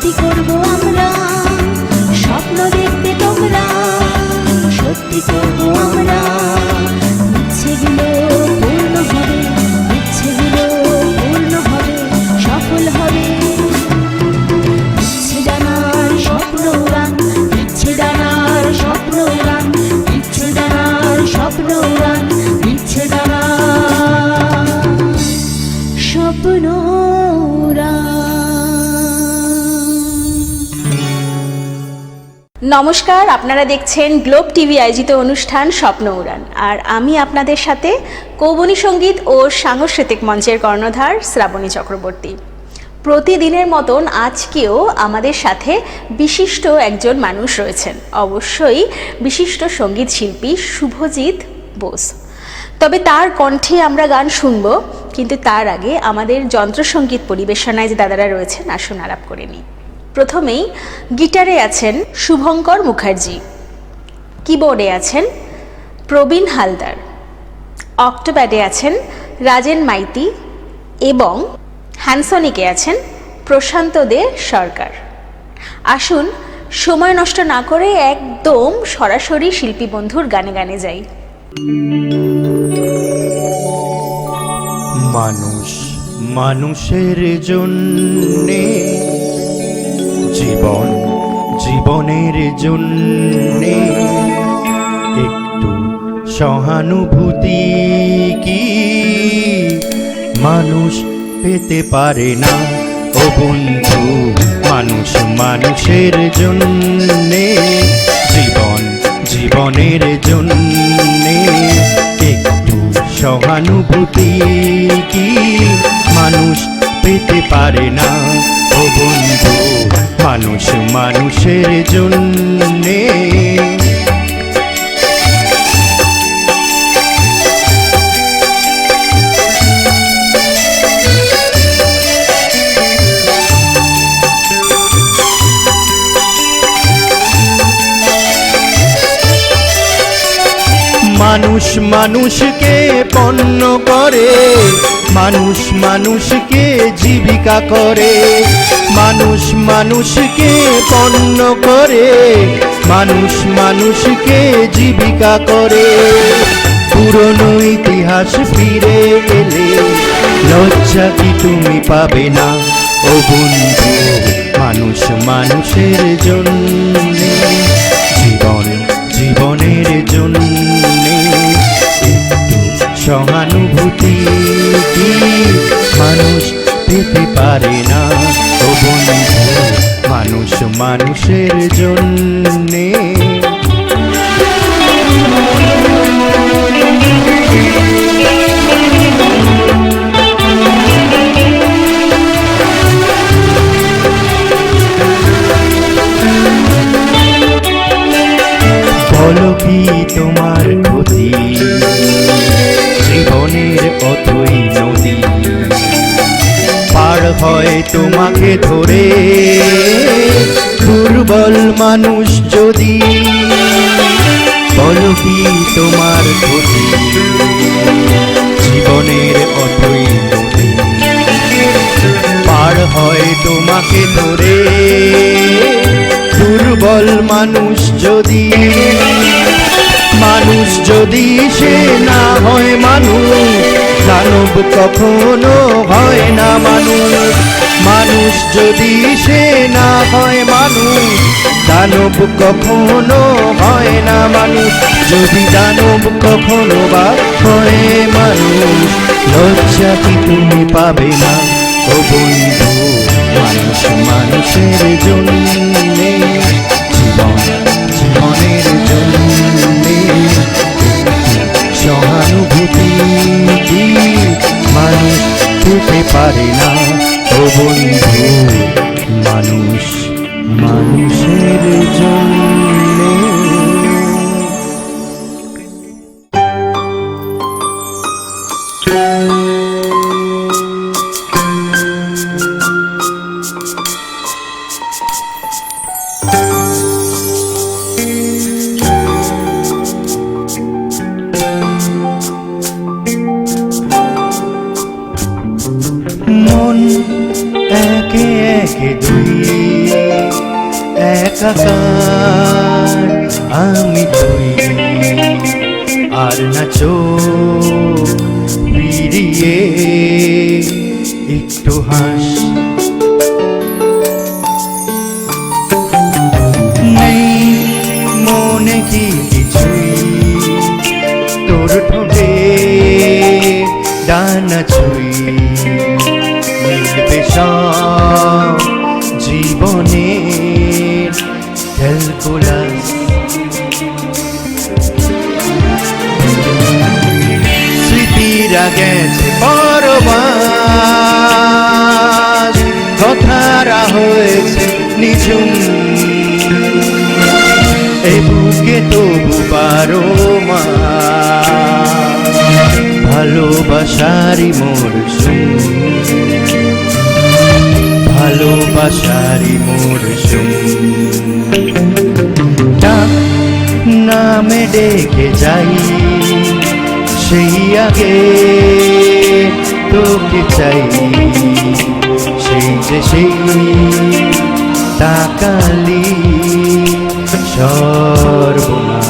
সত্যি করব আমরা, স্বপ্ন দেখতে তোমরা, সত্যি করব আমরা। ইচ্ছেগুলো পূর্ণ হবে, ইচ্ছেগুলো পূর্ণ হবে, সফল হবে। ইচ্ছে জানার স্বপ্ন উড়ান, ইচ্ছে জানার স্বপ্ন উড়ান, ইচ্ছে জানার স্বপ্ন উড়ান, ইচ্ছে জানার স্বপ্ন উড়ান। নমস্কার, আপনারা দেখছেন গ্লোব টিভি আয়োজিত অনুষ্ঠান স্বপ্ন উড়ান, আর আমি আপনাদের সাথে কৌবনী সঙ্গীত ও সাংস্কৃতিক মঞ্চের কর্ণধার শ্রাবণী চক্রবর্তী। প্রতিদিনের মতন আজকেও আমাদের সাথে বিশিষ্ট একজন মানুষ রয়েছেন, অবশ্যই বিশিষ্ট সঙ্গীত শিল্পী শুভজিৎ বোস। তবে তার কণ্ঠে আমরা গান শুনব, কিন্তু তার আগে আমাদের যন্ত্রসঙ্গীত পরিবেশনায় যে দাদারা রয়েছেন, আসুন আলাপ করে নিই। প্রথমেই গিটারে আছেন শুভঙ্কর মুখার্জি, কিবোর্ডে আছেন প্রবীণ হালদার, অক্টোপ্যাডে আছেন রাজেন মাইতি এবং হ্যান্সনিকে আছেন প্রশান্ত দে সরকার। আসুন সময় নষ্ট না করে একদম সরাসরি শিল্পী বন্ধুর গানে গানে যাই। মানুষ মানুষের জন্যে, জীবন জীবনের জন্যে একটু সহানুভূতি কি মানুষ পেতে পারে না? ও বন্ধু, মানুষ মানুষের জন্যে, জীবন জীবনের জন্যে একটু সহানুভূতি কি মানুষ পেতে পারে না? ও বন্ধু, মানুষ মানুষের জন্যে। মানুষ মানুষকে পণ্য করে, মানুষ মানুষকে জীবিকা করে, মানুষ মানুষকে পণ্য করে, মানুষ মানুষকে জীবিকা করে। পুরনো ইতিহাস ফিরে এলে লজ্জা কি তুমি পাবে না? ও বন্ধু, মানুষ মানুষের জন্যে, জীবন জীবনের জন্যে একটু সহানুভূতি কি মানুষ পেতে পারে না? ও বন্ধু, মানুষ মানুষের জন্যে। বলো কি তোমার ক্ষতি, জীবনের অথই নদী পার হয় তোমাকে ধরে, দুর্বল মানুষ যদি। বলো কি তোমার ক্ষতি, জীবনের অথই নদী পার হয় তোমাকে ধরে, দুর্বল মানুষ যদি। মানুষ যদি সে না হয় মানুষ, দানব কখনো হয় না মানুষ। মানুষ যদি সে না হয় মানুষ, দানব কখনো হয় না মানুষ। যদি দানব কখনো বা হয় মানুষ, লজ্জা কি তুমি পাবে না? ও বন্ধু, মানুষ মানুষের জন্যে, জীবন জীবনের জন্যে সহানুভূতি কি মানুষ পেতে পারে না? ও বন্ধু, মানুষ মানুষের জন্যে। মন একে একে দুই একাকার আমি তুই, আর না চোখ ফিরিয়ে একটু হাস। নেই মনে কি কিছুই তোর ঠোঁটে ডানা ছুঁই, মিলবে সব জীবনের ক্যালকুলাস। স্মৃতিরা গেছে পরবাস, কথারা হয়েছে নিঝুম, এ বুকে তবু বারো মাস ভালোবাসারি মরশুম, ভালোবাসারি মরশুম। ডাক নামে ডেকে যাই, সেই আগে তোকে চাই, সেই যে সেই তাকালি সর্বনাশ।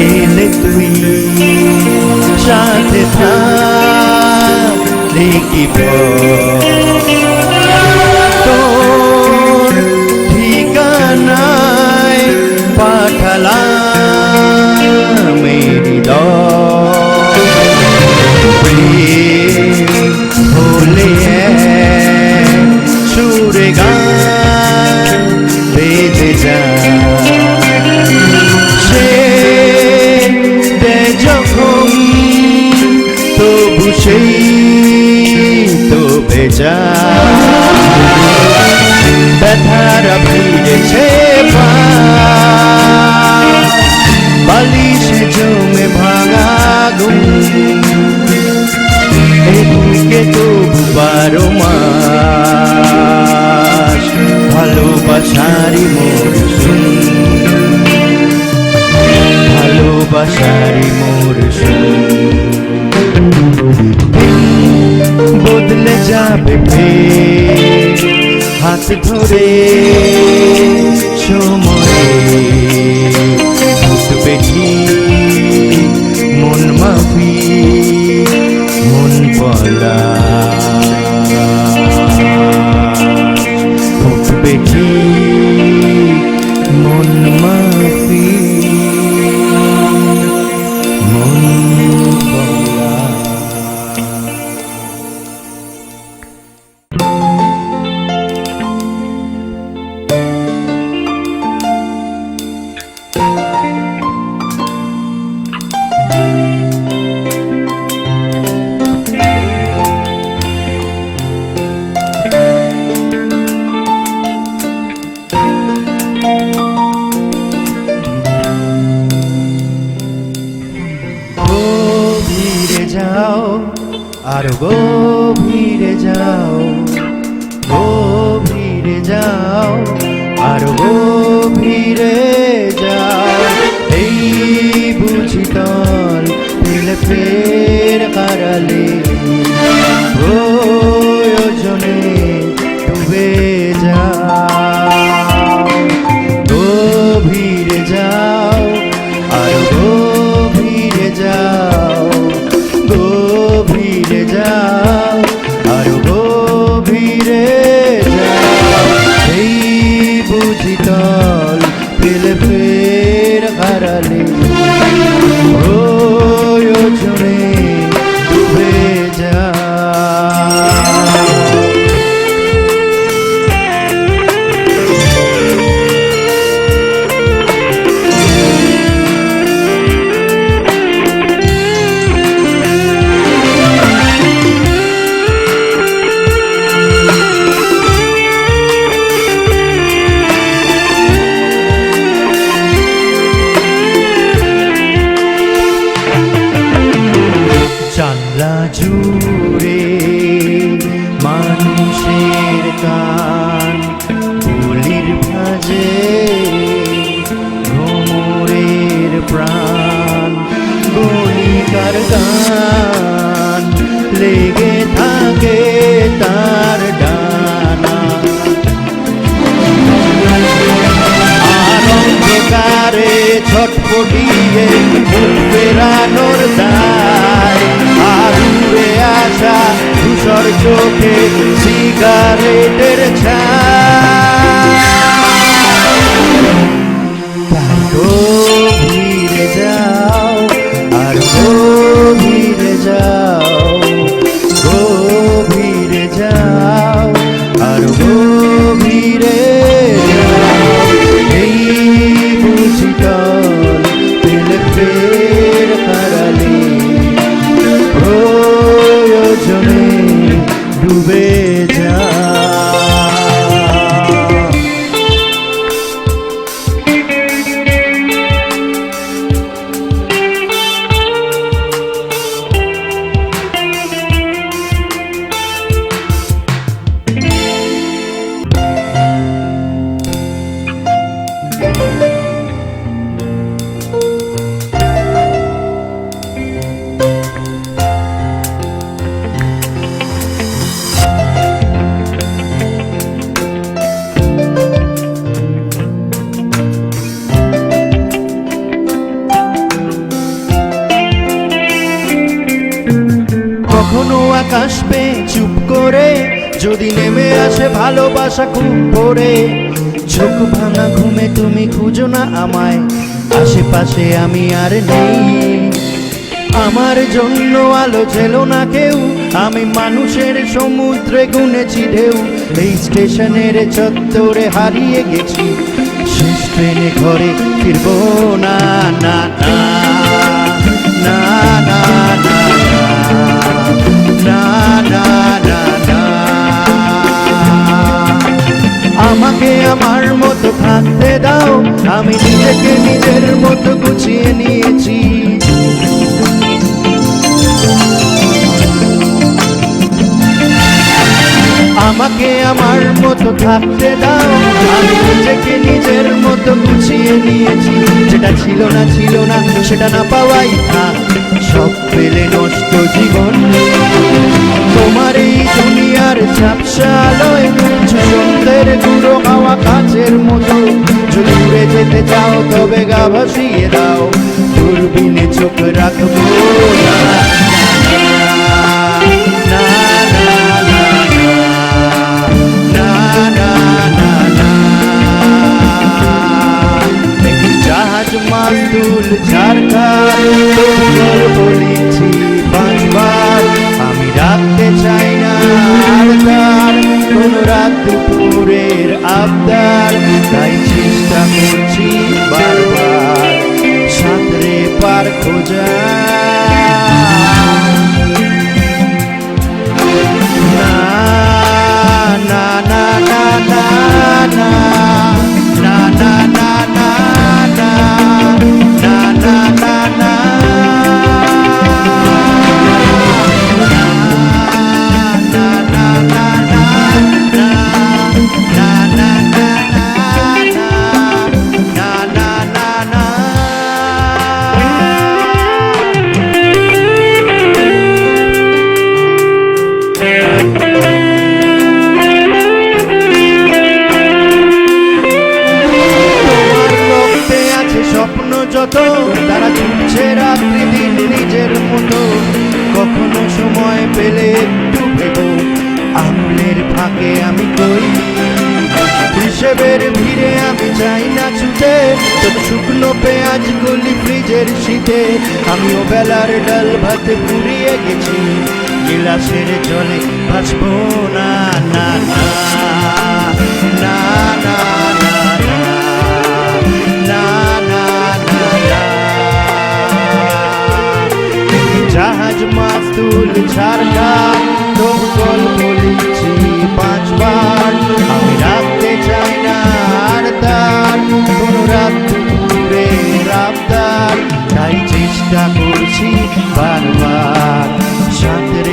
এলে তুই সাথে থাকলে কি তোর ঠিকানায় পাঠালাম হলে সুরে গান বেজে যায়, সে দে যখন তবু সেই তো ভেজা। ব্যথারা ফিরেছে বালিশে জমে ভাঙা ঘুম, এ বুকে তবু বারো মাস ভালোবাসারি মরশুম, ভালোবাসারি মরশুম। বদলে যাবে ফের হাত ধরে সময়ে, বুঝবে ঠিক মন মাফি মন বলা, বুঝবে ঠিক মন মাফি মন বলা। গভীরে যাও আর গভীরে যাও, গভীরে যাও আর গভীরে যাও, এই বুঝি তল পেলে ফের কারালে প্রয়োজনে ডুবে যাও। গভীরে যাও আর গভীরে যাও, গভীরে যাও আর গভীরে যাও, এই বুঝি তল পেলে ফের হারালে জুড়ে মানুষের কান বলির ভাজে ভ্রমরের প্রাণ বলিকার গান লেগে থাকে তার ডানা আর অন্ধকারে ছটফটিয়ে মুখ ফেরানোর দায় আর উড়ে আসা ধূসর চোখে সিগারেটের ছাই তাই গভীরে যাও আর গভীরে যাও গভীরে যাও আর গভীরে যাও এই বুঝি তল তেলে ফের হারালে প্রয়োজনে ডুবে যা কখনো আকাশ পেয়ে চুপ করে যদি নেমে আসে ভালোবাসা খুব ভোরে চোখ ভাঙা ঘুমে তুমি খুঁজো না আমায় আশেপাশে আমি আর নেই আমার জন্য আলো ছিল না কেউ আমি মানুষের সমুদ্রে গুনেছি ঢেউ এই স্টেশনের চত্বরে হারিয়ে গেছি শেষ ট্রেনে ঘরে ফিরবো না না না না না না না না না না আমাকে আমার মতো থাকতে দাও আমি নিজেকে নিজের মতো গুছিয়ে নিয়েছি আমাকে আমার মতো থাকতে দাও আমি নিজেকে নিজের মতো গুছিয়ে নিয়েছি যেটা ছিল না সেটা না পাওয়াই থাক সব পেলে নষ্ট জীবন তোমার এই দুনিয়ার ঝাপসা আলোয় সন্ধ্যের গুঁড়ো হাওয়া কাচের মতো যদি উড়ে যেতে চাও তবে গা ভাসিয়ে দাও দূরবীনে চোখ রাখবো না না না না না না না না একটি জাহাজ মাস্তুল ঝাড়খার তোমার বলেছি 5 বার আমি রাখতে চাই না আর তার কোন রাত দুপুরের আবদার তাই চেষ্টা করছি বারবার সাঁতরে পার খোঁজা না না না না না না না না না না না না না না না স্বপ্ন যত তারা ছুটছে রাত্রি দিন নিজের মতো কখনো সময় পেলে একটু ভেবো আঙুলের ফাঁকে আমি কই হিসেবের ভিড়ে আমি চাই না ছুটে তো শুকনো পেঁয়াজ গলি ফ্রিজের শীতে আমিও বেলার ডাল ভাতে পুড়িয়ে গেছি গিলাসের জলে ভাসবো না না না না না জাহাজ মাস্তুল ঝাড়খার দমকল বলেছি 5 বার আমি রাখতে চাই না আর তার কোন রাত দুপুরে রাবদার তাই চেষ্টা করছি বারবার সাঁতরে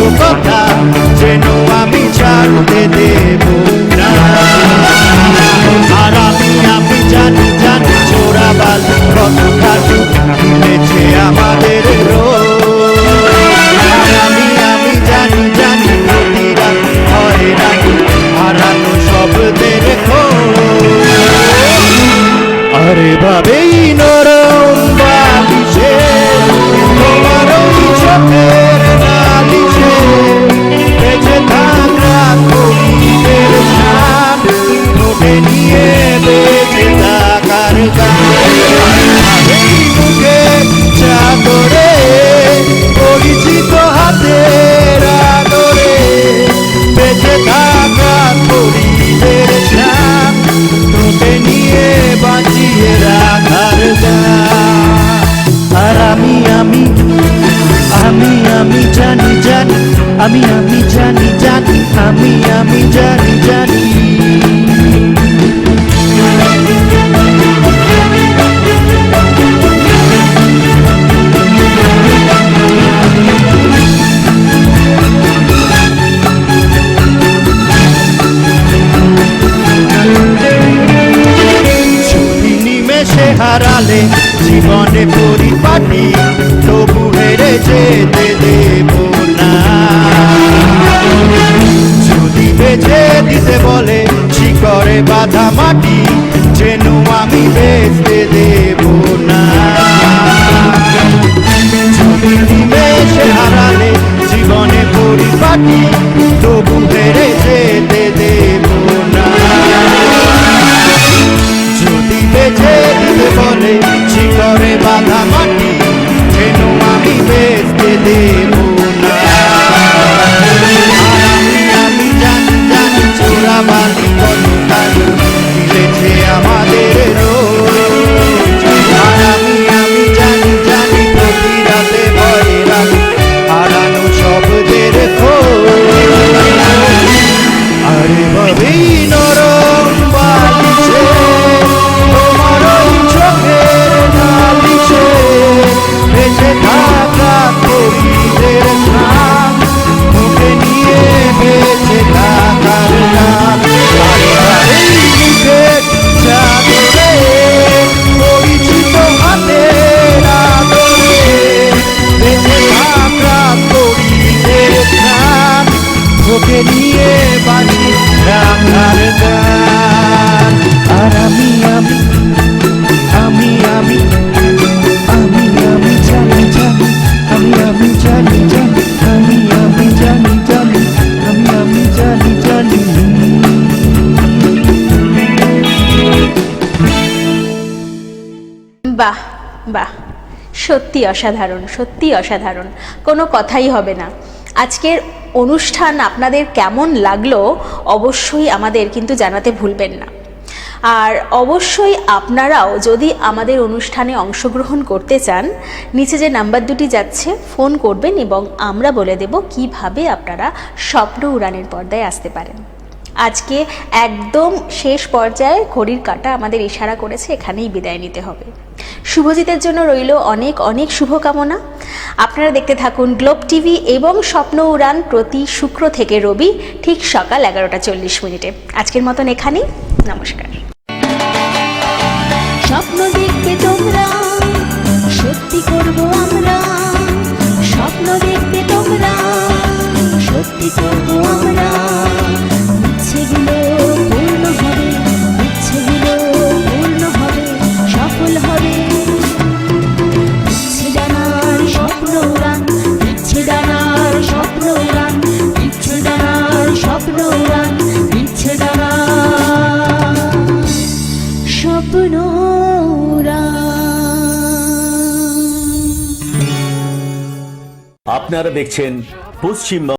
ভালো কথা যেন আমি ছাড়তে দেব না। আর আমি জানি জানি চোরা বালি কত কাটু মিলেছে আমাদের রোজ। আর আমি জানি জানি প্রতি রাত হয় রাখি হারানো শব্দের খোঁজ। আরে ভাবেই নরম বালিশে তোমার ওই চোখের নালিশে বেঁচে থাকা কবিদের সাপ নোটে নিয়ে বেঁচে থাকার গান। ভাবেই মুখে চাদরে পরিচিত হাতের আদরে বেঁচে থাকা কবিদের সাপ নোটে নিয়ে বাঁচিয়ে রাখার গান। আর আমি জানি জানি আমি জানি জানি আমি জানি জানি। নিমেষে হারালে জীবনে পরিপাটি তবু হেরে যেতে দেব না। যদি বেঁচে দিতে বলে শিকড়ে বাঁধা মাটি যেন আমি বেচতে দেব না। যদি নিমেষে হারালে জীবনে পরিপাটি তবু হেরে যেতে দেব না। যদি বেঁচে দিতে বলে শিকড়ে বাঁধা মাটি যেন আমি বেচতে দেব না। আমি জানি জানি চোরা বালি কত কাজু মিলেছে আমাদের রোজ। আর আমি জানি জানি প্রতি রাতে ভয়ে রাখি হারানো শব্দের খোঁজ। আরে ভাবেই নরম বালিশে তোমার ওই চোখের নালিশে বেঁচে থাকা কবিদের সাপ মুখে নিয়ে বেঁচে থাকার নাম। এই মুখের চাদরে পরিচিত হাতের আদরে বেঁচে থাকা কবিদের সাপ মুখে নিয়ে বাঁচি রাখার গান। আর আমি জানি জানি আমি জানি জানি আমি জানি জানি আমি জানি জানি। বাহ বাহ, সত্যি অসাধারণ, সত্যি অসাধারণ, কোনো কথাই হবে না। আজকের অনুষ্ঠান আপনাদের কেমন লাগলো অবশ্যই আমাদের কিন্তু জানাতে ভুলবেন না। আর অবশ্যই আপনারাও যদি আমাদের অনুষ্ঠানে অংশগ্রহণ করতে চান, নিচে যে নাম্বার দুটি যাচ্ছে ফোন করবেন এবং আমরা বলে দেব কিভাবে আপনারা স্বপ্ন উড়ানের পর্দায় আসতে পারেন। আজকে একদম শেষ পর্যায়ে ঘড়ির কাঁটা আমাদের ইশারা করেছে, এখানেই বিদায় নিতে হবে। শুভজিতের জন্য রইল অনেক অনেক শুভকামনা। আপনারা দেখতে থাকুন গ্লোব টিভি এবং স্বপ্ন উড়ান প্রতি শুক্র থেকে রবি ঠিক সকাল 11:40। আজকের মতন এখানেই, নমস্কার। স্বপ্ন দেখবে তোমরা, সত্যি করব আমরা। স্বপ্ন দেখবে তোমরা, সত্যি করব আমরা। ইচ্ছেগুলো পূর্ণ হবে, ইচ্ছেগুলো পূর্ণ হবে, সফল হবে। ইচ্ছে ডানার স্বপ্ন উড়ান, ইচ্ছে ডানার স্বপ্ন উড়ান, ইচ্ছে ডানার স্বপ্ন উড়ান, ইচ্ছে ডানার স্বপ্ন উড়ান। আপনারা দেখছেন পশ্চিমবঙ্গ